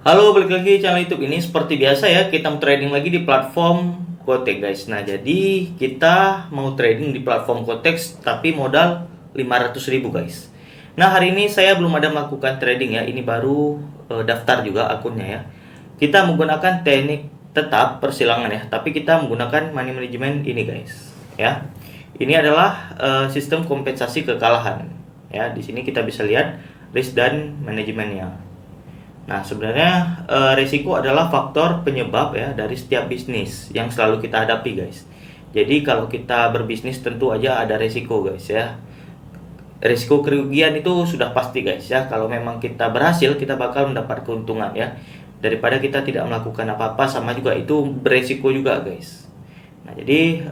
Halo, balik lagi di channel YouTube ini. Seperti biasa ya, kita mau trading lagi di platform Quotex guys. Nah, jadi kita mau trading di platform Quotex tapi modal 500.000 guys. Nah, hari ini saya belum ada melakukan trading ya. Ini baru daftar juga akunnya ya. Kita menggunakan teknik tetap persilangan ya, tapi kita menggunakan money management ini guys. Ya. Ini adalah sistem kompensasi kekalahan. Ya, di sini kita bisa lihat risk dan manajemennya. Nah, sebenarnya risiko adalah faktor penyebab ya dari setiap bisnis yang selalu kita hadapi, guys. Jadi kalau kita berbisnis tentu aja ada risiko, guys ya. Risiko kerugian itu sudah pasti, guys ya. Kalau memang kita berhasil, kita bakal mendapat keuntungan ya. Daripada kita tidak melakukan apa-apa, sama juga itu beresiko juga, guys. Nah, jadi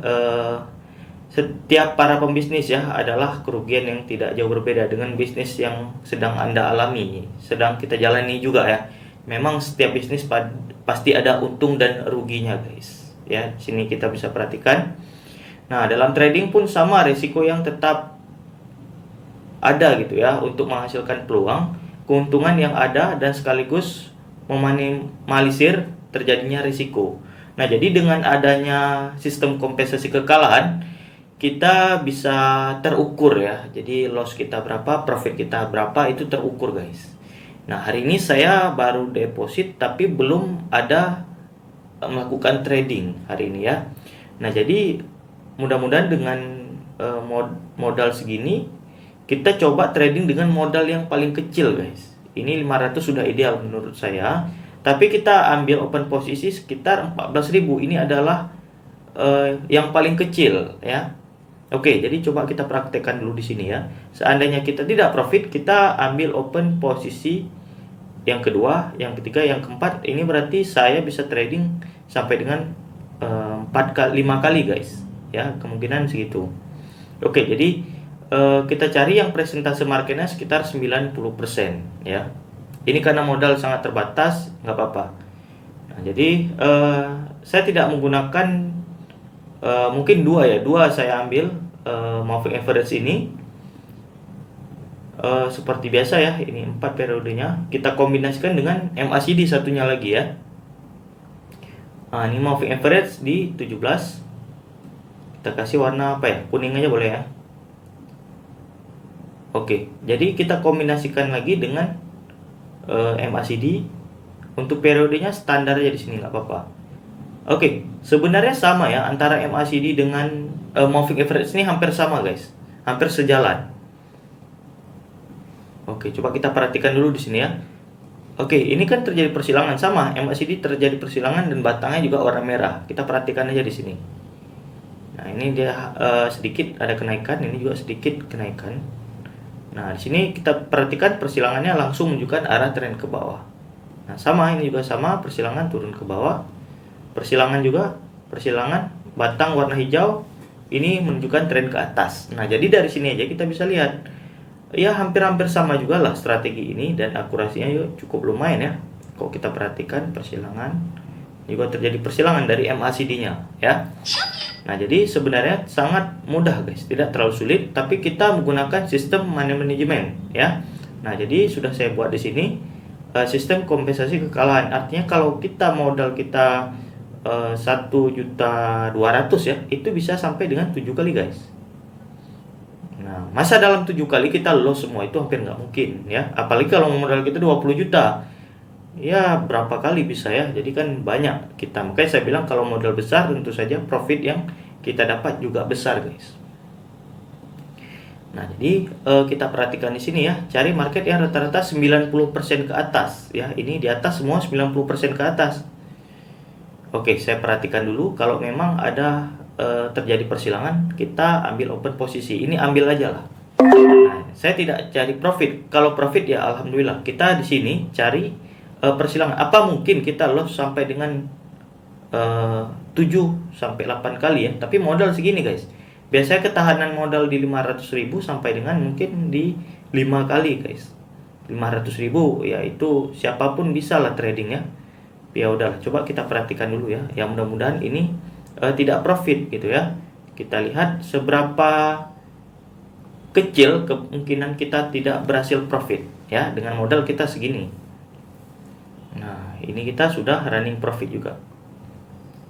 setiap para pembisnis ya adalah kerugian yang tidak jauh berbeda dengan bisnis yang sedang Anda alami, sedang kita jalani juga ya. Memang setiap bisnis pasti ada untung dan ruginya, guys. Ya, di sini kita bisa perhatikan. Nah, dalam trading pun sama, risiko yang tetap ada gitu ya untuk menghasilkan peluang, keuntungan yang ada dan sekaligus meminimalisir terjadinya risiko. Nah, jadi dengan adanya sistem kompensasi kekalahan, kita bisa terukur ya. Jadi loss kita berapa, profit kita berapa, itu terukur, guys. Nah, hari ini saya baru deposit tapi belum ada melakukan trading hari ini ya. Nah, jadi mudah-mudahan dengan modal segini kita coba trading dengan modal yang paling kecil, guys. Ini 500 sudah ideal menurut saya. Tapi kita ambil open posisi sekitar 14.000. Ini adalah yang paling kecil ya. Oke, jadi coba kita praktekkan dulu di sini ya. Seandainya kita tidak profit, kita ambil open posisi yang kedua, yang ketiga, yang keempat. Ini berarti saya bisa trading sampai dengan 5 kali, guys. Ya, kemungkinan segitu. Oke, jadi kita cari yang presentase marketnya sekitar 90% ya. Ini karena modal sangat terbatas, nggak apa-apa. Nah, jadi saya tidak menggunakan mungkin dua saya ambil moving average ini seperti biasa ya. Ini 4 periodenya kita kombinasikan dengan MACD satunya lagi ya. Nah, ini moving average di 17, kita kasih warna apa ya, kuning aja boleh ya. Oke, jadi kita kombinasikan lagi dengan MACD. Untuk periodenya standar aja di sini, nggak apa-apa. Oke, sebenarnya sama ya antara MACD dengan moving average ini hampir sama, guys. Hampir sejalan. Oke, coba kita perhatikan dulu di sini ya. Oke, ini kan terjadi persilangan sama, MACD terjadi persilangan dan batangnya juga warna merah. Kita perhatikan aja di sini. Nah, ini dia sedikit ada kenaikan, ini juga sedikit kenaikan. Nah, di sini kita perhatikan persilangannya langsung menunjukkan arah tren ke bawah. Nah, sama, ini juga sama, persilangan turun ke bawah. Persilangan juga, persilangan batang warna hijau ini menunjukkan tren ke atas. Nah, jadi dari sini aja kita bisa lihat ya hampir-hampir sama juga lah strategi ini, dan akurasinya yuk cukup lumayan ya. Kalau kita perhatikan persilangan juga terjadi persilangan dari MACD-nya ya. Nah, jadi sebenarnya sangat mudah, guys, tidak terlalu sulit, tapi kita menggunakan sistem money management ya. Nah, jadi sudah saya buat di sini sistem kompensasi kekalahan. Artinya kalau kita modal kita 1.200.000 ya, itu bisa sampai dengan 7 kali, guys. Nah, masa dalam 7 kali kita loss semua, itu hampir nggak mungkin ya. Apalagi kalau modal kita 20 juta. Ya, berapa kali bisa ya. Jadi kan banyak kita. Makanya saya bilang kalau modal besar tentu saja profit yang kita dapat juga besar, guys. Nah, jadi kita perhatikan di sini ya. Cari market yang rata-rata 90% ke atas ya. Ini di atas semua 90% ke atas. Oke, saya perhatikan dulu. Kalau memang ada terjadi persilangan, kita ambil open posisi. Ini ambil aja lah. Nah, saya tidak cari profit. Kalau profit ya alhamdulillah. Kita di sini cari persilangan. Apa mungkin kita loss sampai dengan 7 sampai 8 kali ya. Tapi modal segini, guys. Biasanya ketahanan modal di 500.000 sampai dengan mungkin di 5 kali, guys. 500.000 ya itu siapapun bisa lah trading ya. Ya udah, coba kita perhatikan dulu ya. Ya mudah-mudahan ini tidak profit gitu ya. Kita lihat seberapa kecil kemungkinan kita tidak berhasil profit ya dengan modal kita segini. Nah, ini kita sudah running profit juga.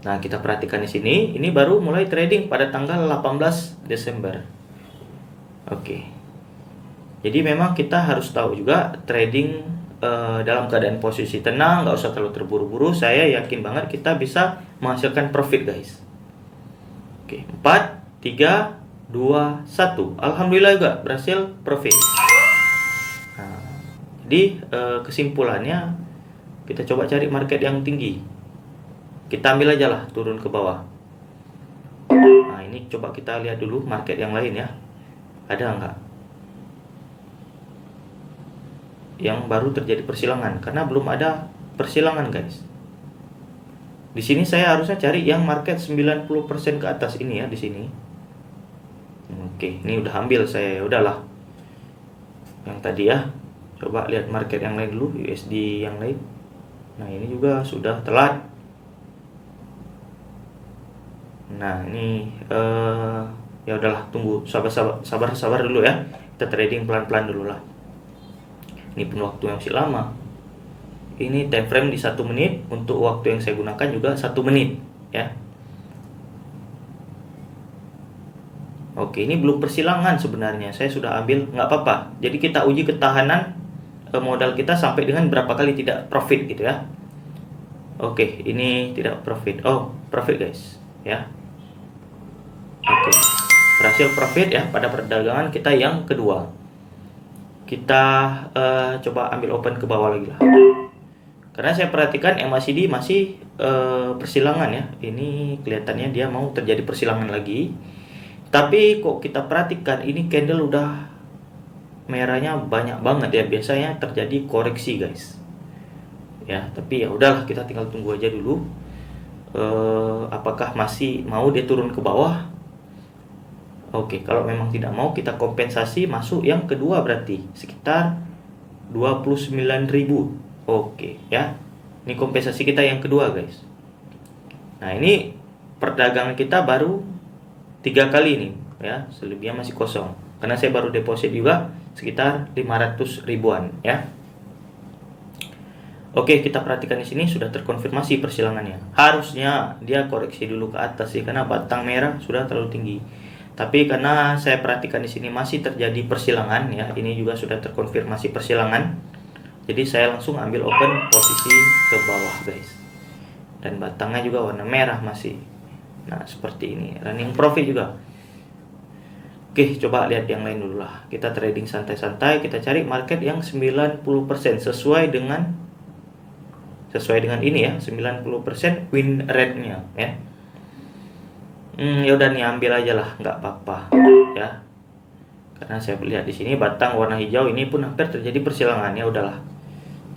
Nah, kita perhatikan di sini, ini baru mulai trading pada tanggal 18 Desember. Oke. Jadi memang kita harus tahu juga trading dalam keadaan posisi tenang, nggak usah terlalu terburu-buru. Saya yakin banget kita bisa menghasilkan profit, guys. Oke, 4, 3, 2, 1. Alhamdulillah juga berhasil profit. Nah, jadi kesimpulannya kita coba cari market yang tinggi. Kita ambil aja lah turun ke bawah. Nah, ini coba kita lihat dulu market yang lain ya. Ada nggak yang baru terjadi persilangan? Karena belum ada persilangan, guys. Di sini saya harusnya cari yang market 90% ke atas ini ya, di sini. Oke, ini udah ambil saya, udahlah. Yang tadi ya. Coba lihat market yang lain dulu, USD yang lain. Nah, ini juga sudah telat. Nah, ini ya udahlah, tunggu, sabar dulu ya. Kita trading pelan-pelan dulu lah. Ini pun waktu yang masih lama. Ini time frame di 1 menit. Untuk waktu yang saya gunakan juga 1 menit ya. Oke, ini belum persilangan sebenarnya. Saya sudah ambil, nggak apa-apa. Jadi kita uji ketahanan modal kita sampai dengan berapa kali tidak profit gitu ya. Oke, ini tidak profit. Oh, profit guys ya. Oke, berhasil profit ya pada perdagangan kita yang kedua. Kita coba ambil open ke bawah lagi lah. Karena saya perhatikan MACD masih persilangan ya. Ini kelihatannya dia mau terjadi persilangan lagi. Tapi kok kita perhatikan ini candle udah merahnya banyak banget ya. Biasanya terjadi koreksi guys. Ya, tapi ya udahlah, kita tinggal tunggu aja dulu. Apakah masih mau dia turun ke bawah? Oke, kalau memang tidak mau, kita kompensasi masuk yang kedua berarti sekitar 29.000. Oke ya. Ini kompensasi kita yang kedua guys. Nah, ini perdagangan kita baru 3 kali nih ya, selebihnya masih kosong. Karena saya baru deposit juga sekitar 500 ribuan ya. Oke, kita perhatikan di sini sudah terkonfirmasi persilangannya. Harusnya dia koreksi dulu ke atas sih, karena batang merah sudah terlalu tinggi. Tapi karena saya perhatikan di sini masih terjadi persilangan ya, ini juga sudah terkonfirmasi persilangan. Jadi saya langsung ambil open posisi ke bawah guys. Dan batangnya juga warna merah masih. Nah, seperti ini, running profit juga. Oke, coba lihat yang lain dulu lah. Kita trading santai-santai, kita cari market yang 90% sesuai dengan ini ya, 90% win rate-nya ya. Ya udah nih, ambil aja lah, nggak apa-apa ya. Karena saya lihat di sini batang warna hijau ini pun hampir terjadi persilangan, ya udahlah.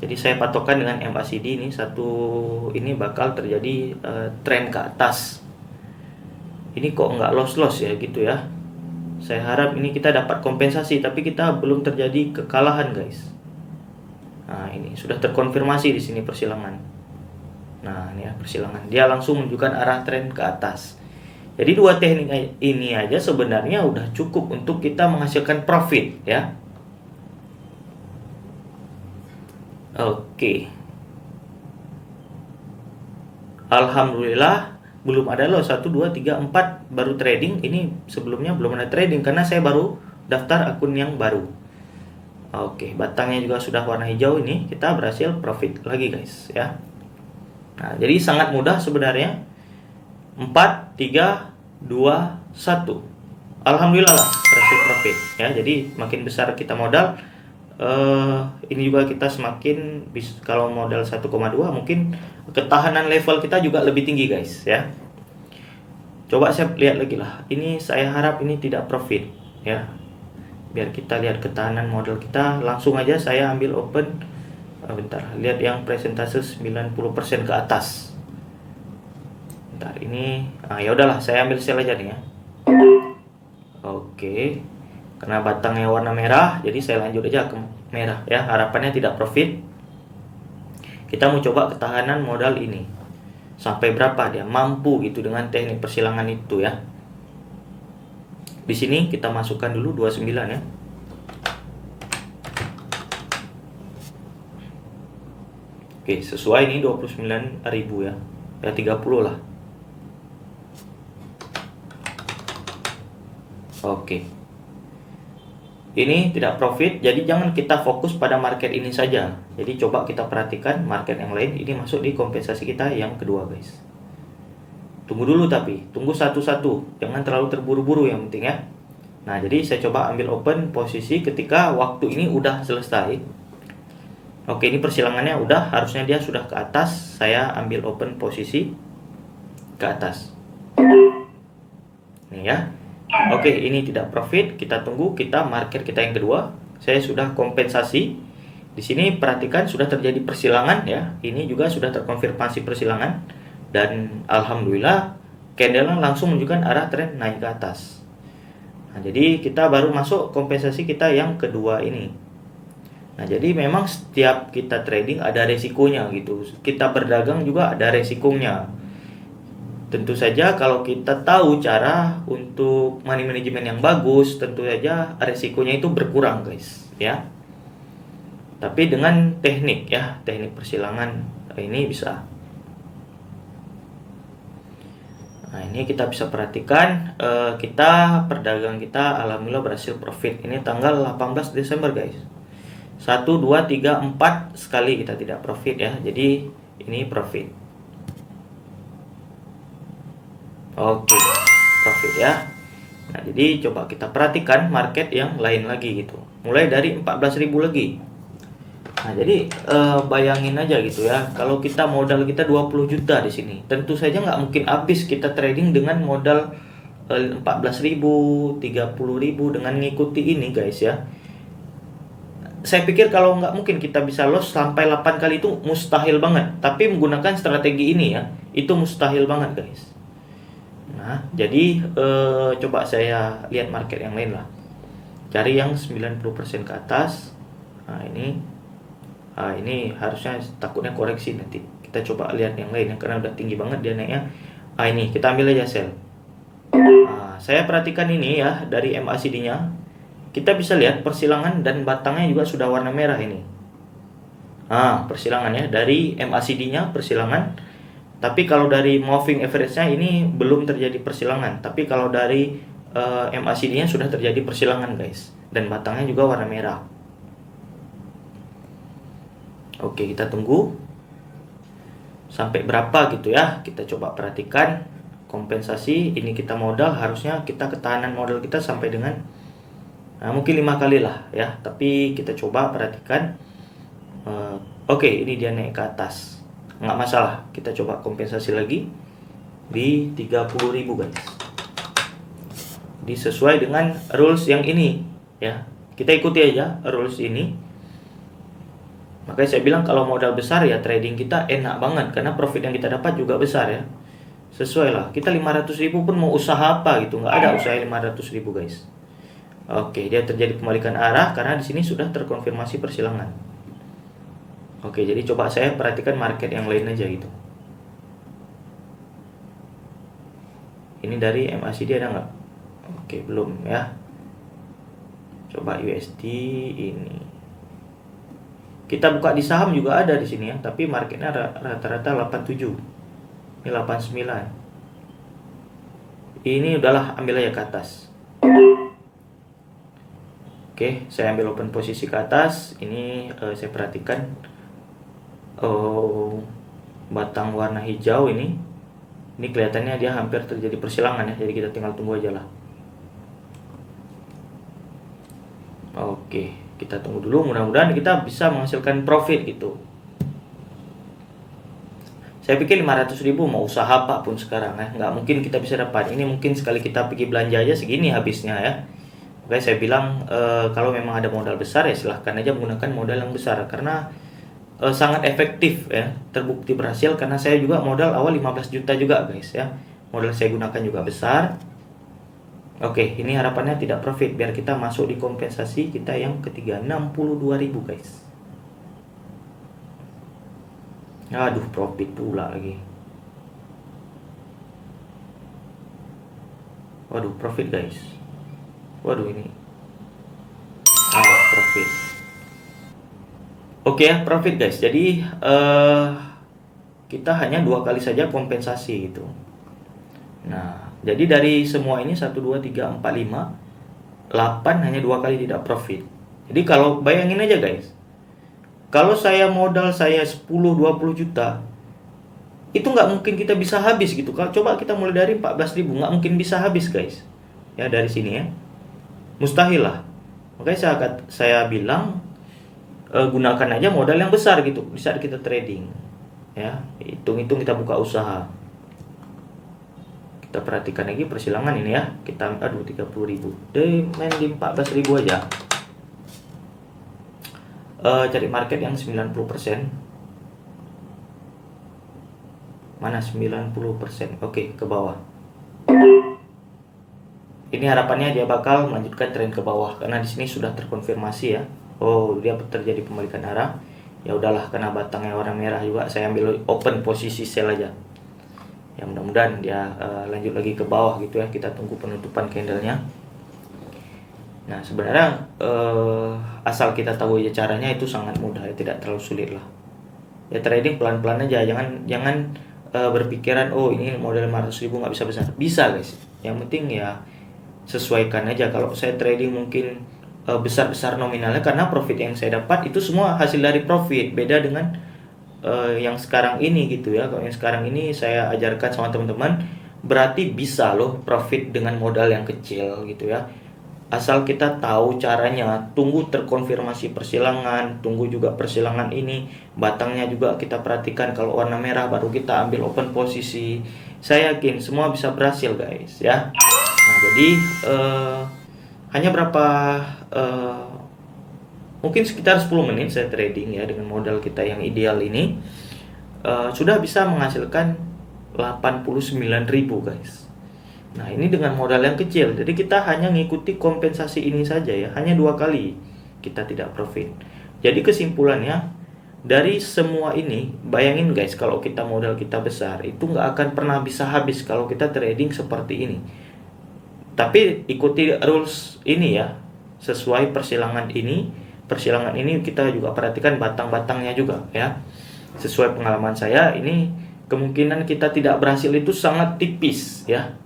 Jadi saya patokan dengan MACD ini ini bakal terjadi tren ke atas. Ini kok nggak loss ya gitu ya. Saya harap ini kita dapat kompensasi, tapi kita belum terjadi kekalahan guys. Nah, ini sudah terkonfirmasi di sini persilangan. Nah, ini ya persilangan. Dia langsung menunjukkan arah tren ke atas. Jadi dua teknik ini aja sebenarnya udah cukup untuk kita menghasilkan profit ya. Oke. Alhamdulillah belum ada loh 1, 2, 3, 4 baru trading. Ini sebelumnya belum ada trading karena saya baru daftar akun yang baru. Oke, batangnya juga sudah warna hijau, ini kita berhasil profit lagi guys ya. Nah, jadi sangat mudah sebenarnya. 4, 3, 2, 1. Alhamdulillah lah berhasil profit ya. Jadi makin besar kita modal, ini juga kita semakin kalau modal 1,2 mungkin ketahanan level kita juga lebih tinggi guys ya. Coba saya lihat lagi lah. Ini saya harap ini tidak profit ya. Biar kita lihat ketahanan modal kita, langsung aja saya ambil open. Bentar, lihat yang persentase 90% ke atas. Bentar, ini ya udahlah, saya ambil sell aja nih ya. Oke. Karena batangnya warna merah, jadi saya lanjut aja ke merah ya. Harapannya tidak profit. Kita mau coba ketahanan modal ini sampai berapa dia mampu gitu dengan teknik persilangan itu ya. Di sini kita masukkan dulu 29 ya. Oke, sesuai ini 29.000 ya. Ya 30 lah. Oke. Ini tidak profit, jadi jangan kita fokus pada market ini saja. Jadi coba kita perhatikan market yang lain. Ini masuk di kompensasi kita yang kedua, guys. Tunggu dulu tapi, tunggu satu-satu. Jangan terlalu terburu-buru yang penting ya. Nah, jadi saya coba ambil open posisi ketika waktu ini udah selesai. Oke, ini persilangannya udah, harusnya dia sudah ke atas. Saya ambil open posisi ke atas. Nih ya. Oke, ini tidak profit. Kita tunggu, kita market kita yang kedua. Saya sudah kompensasi. Di sini perhatikan sudah terjadi persilangan ya. Ini juga sudah terkonfirmasi persilangan dan alhamdulillah candle langsung menunjukkan arah tren naik ke atas. Nah, jadi kita baru masuk kompensasi kita yang kedua ini. Nah, jadi memang setiap kita trading ada resikonya gitu. Kita berdagang juga ada resikonya. Tentu saja kalau kita tahu cara untuk money management yang bagus, tentu saja resikonya itu berkurang, guys, ya. Tapi dengan teknik ya, teknik persilangan ini bisa. Nah, ini kita bisa perhatikan kita perdagang kita alhamdulillah berhasil profit. Ini tanggal 18 Desember, guys. 1 2 3 4 sekali kita tidak profit ya. Jadi ini profit. Oke, profit ya. Nah, jadi coba kita perhatikan market yang lain lagi gitu. Mulai dari 14.000 lagi. Nah, jadi bayangin aja gitu ya. Kalau kita modal kita 20 juta di sini, tentu saja nggak mungkin habis kita trading dengan modal 14.000, 30.000 dengan ngikuti ini, guys ya. Saya pikir kalau nggak mungkin kita bisa loss sampai 8 kali itu mustahil banget. Tapi menggunakan strategi ini ya, itu mustahil banget, guys. Nah, jadi coba saya lihat market yang lain lah. Cari yang 90% ke atas. Nah, ini harusnya takutnya koreksi nanti. Kita coba lihat yang lain karena udah tinggi banget dia naiknya. Ini kita ambil aja sell. Saya perhatikan ini ya dari MACD-nya. Kita bisa lihat persilangan dan batangnya juga sudah warna merah ini. Persilangannya dari MACD-nya persilangan. Tapi kalau dari moving average-nya ini belum terjadi persilangan. Tapi kalau dari MACD-nya sudah terjadi persilangan, guys. Dan batangnya juga warna merah. Oke, kita tunggu sampai berapa gitu ya. Kita coba perhatikan kompensasi. Ini kita modal, harusnya kita ketahanan modal kita sampai dengan mungkin 5 kali lah ya. Tapi kita coba perhatikan. Oke, ini dia naik ke atas, nggak masalah. Kita coba kompensasi lagi di 30.000, guys. Sesuai dengan rules yang ini ya. Kita ikuti aja rules ini. Makanya saya bilang kalau modal besar ya trading kita enak banget karena profit yang kita dapat juga besar ya. Sesuai lah. Kita 500.000 pun mau usaha apa gitu, nggak ada usaha 500.000, guys. Oke, dia terjadi kembalikan arah karena di sini sudah terkonfirmasi persilangan. Oke, jadi coba saya perhatikan market yang lain aja gitu. Ini dari MACD ada nggak? Oke, belum ya. Coba USD ini. Kita buka di saham juga ada di sini ya, tapi marketnya rata-rata 87. Ini 89. Ini udahlah, ambil aja ke atas. Oke, saya ambil open posisi ke atas. Ini saya perhatikan batang warna hijau ini. Ini kelihatannya dia hampir terjadi persilangan ya, jadi kita tinggal tunggu aja lah. Oke, kita tunggu dulu, mudah-mudahan kita bisa menghasilkan profit gitu. Saya pikir 500.000 mau usaha apapun sekarang ya, nggak mungkin kita bisa dapat. Ini mungkin sekali kita pergi belanja aja segini habisnya ya. Makanya saya bilang kalau memang ada modal besar ya silahkan aja menggunakan modal yang besar. Karena sangat efektif ya, terbukti berhasil. Karena saya juga modal awal 15 juta juga, guys ya. Modal saya gunakan juga besar. Oke, ini harapannya tidak profit biar kita masuk di kompensasi kita yang ketiga 62.000, guys. Aduh, profit pula lagi. Waduh, profit, guys. Waduh, ini profit. Oke ya, profit guys. Jadi kita hanya 2 kali saja kompensasi gitu. Nah, jadi dari semua ini 1 2 3 4 5 8 hanya 2 kali tidak profit. Jadi kalau bayangin aja guys. Kalau saya modal saya 10-20 juta, itu nggak mungkin kita bisa habis gitu. Kalau coba kita mulai dari 14.000, nggak mungkin bisa habis guys. Ya dari sini ya. Mustahil lah. Makanya saya bilang gunakan aja modal yang besar gitu di saat kita trading. Ya, hitung-hitung kita buka usaha. Kita perhatikan lagi persilangan ini ya. Kita 30.000. Deh main di 14.000 aja. Cari market yang 90%. Mana 90%? Oke, ke bawah. Ini harapannya dia bakal melanjutkan tren ke bawah karena di sini sudah terkonfirmasi ya. Oh, dia terjadi pembalikan arah. Ya udahlah, karena batangnya warna merah juga, saya ambil open posisi sell aja. Ya mudah-mudahan dia lanjut lagi ke bawah gitu ya. Kita tunggu penutupan candlenya. Nah sebenarnya asal kita tahu aja caranya itu sangat mudah ya, tidak terlalu sulit lah. Ya trading pelan-pelan aja, jangan berpikiran oh ini modal 500.000 nggak bisa besar. Bisa guys. Yang penting ya sesuaikan aja. Kalau saya trading mungkin besar-besar nominalnya karena profit yang saya dapat itu semua hasil dari profit. Beda dengan yang sekarang ini gitu ya. Kalau yang sekarang ini saya ajarkan sama teman-teman, berarti bisa loh profit dengan modal yang kecil gitu ya. Asal kita tahu caranya, tunggu terkonfirmasi persilangan, tunggu juga persilangan ini, batangnya juga kita perhatikan, kalau warna merah baru kita ambil open posisi. Saya yakin semua bisa berhasil guys ya. Nah jadi hanya berapa mungkin sekitar 10 menit saya trading ya dengan modal kita yang ideal ini sudah bisa menghasilkan 89.000 guys. Nah ini dengan modal yang kecil, jadi kita hanya ngikuti kompensasi ini saja ya, hanya 2 kali kita tidak profit. Jadi kesimpulannya dari semua ini, bayangin guys, kalau kita modal kita besar itu nggak akan pernah bisa habis kalau kita trading seperti ini. Tapi ikuti rules ini ya, sesuai persilangan ini. Persilangan ini kita juga perhatikan batang-batangnya juga ya. Sesuai pengalaman saya ini kemungkinan kita tidak berhasil itu sangat tipis ya.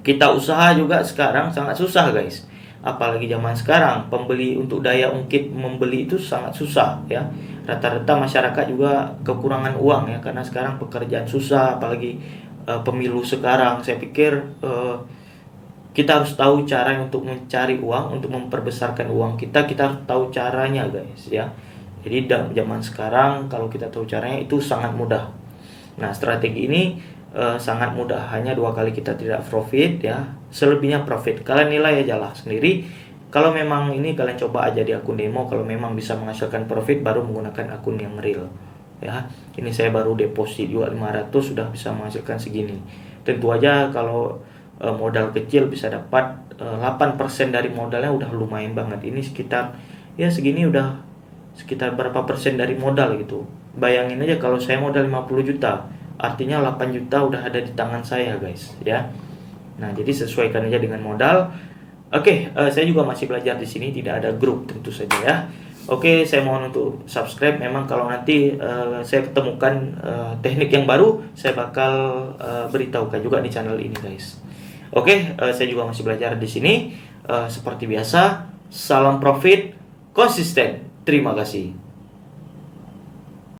Kita usaha juga sekarang sangat susah guys. Apalagi zaman sekarang pembeli untuk daya ungkit membeli itu sangat susah ya. Rata-rata masyarakat juga kekurangan uang ya karena sekarang pekerjaan susah, apalagi pemilu sekarang. Saya pikir kita harus tahu cara untuk mencari uang, untuk memperbesarkan uang kita harus tahu caranya guys ya. Jadi zaman sekarang kalau kita tahu caranya itu sangat mudah. Nah strategi ini sangat mudah, hanya 2 kali kita tidak profit ya, selebihnya profit. Kalian nilai aja lah sendiri. Kalau memang ini kalian coba aja di akun demo, kalau memang bisa menghasilkan profit baru menggunakan akun yang real ya. Ini saya baru deposit juga 500 sudah bisa menghasilkan segini. Tentu aja kalau modal kecil bisa dapat 8% dari modalnya udah lumayan banget. Ini sekitar ya segini udah sekitar berapa persen dari modal gitu. Bayangin aja kalau saya modal 50 juta, artinya 8 juta udah ada di tangan saya guys ya. Nah jadi sesuaikan aja dengan modal. Oke, saya juga masih belajar di sini, tidak ada grup tentu saja ya. Oke, saya mohon untuk subscribe. Memang kalau nanti saya ketemukan teknik yang baru, saya bakal beritahukan juga di channel ini guys. Oke, saya juga masih belajar di sini. Seperti biasa, salam profit konsisten. Terima kasih.